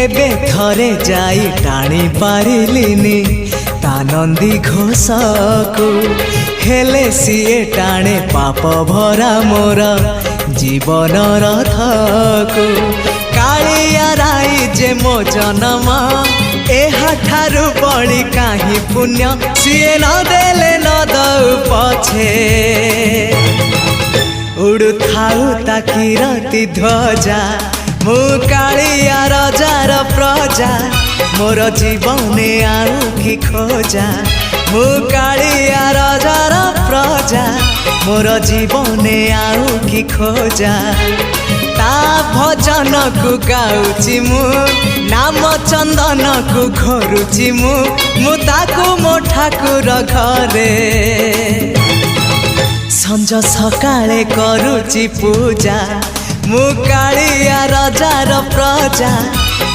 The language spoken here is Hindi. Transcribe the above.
केबे थरे जाई टाणी पारिलिनी तानंदी घोषकु हेले सीए टाणे पाप भरा मोर जीवन रथकु कालिया राई जे मो जन्म एहाठारु बड़ी काहि पुण्य सीए न देले न दउ पछे उड़ु थाउ ताकि रति ध्वजा मु कालिया रजार प्रजा मोर जीवने आउ कि खोजा मु कालिया रजार प्रजा मोर जीवने आउ कि खोजा ता भजन को गाउची मु नाम चंदन को घोरुची मु ताकू मो ठाकुर घरे संज सकाळे करूची पूजा मु कालिया रजार प्रजा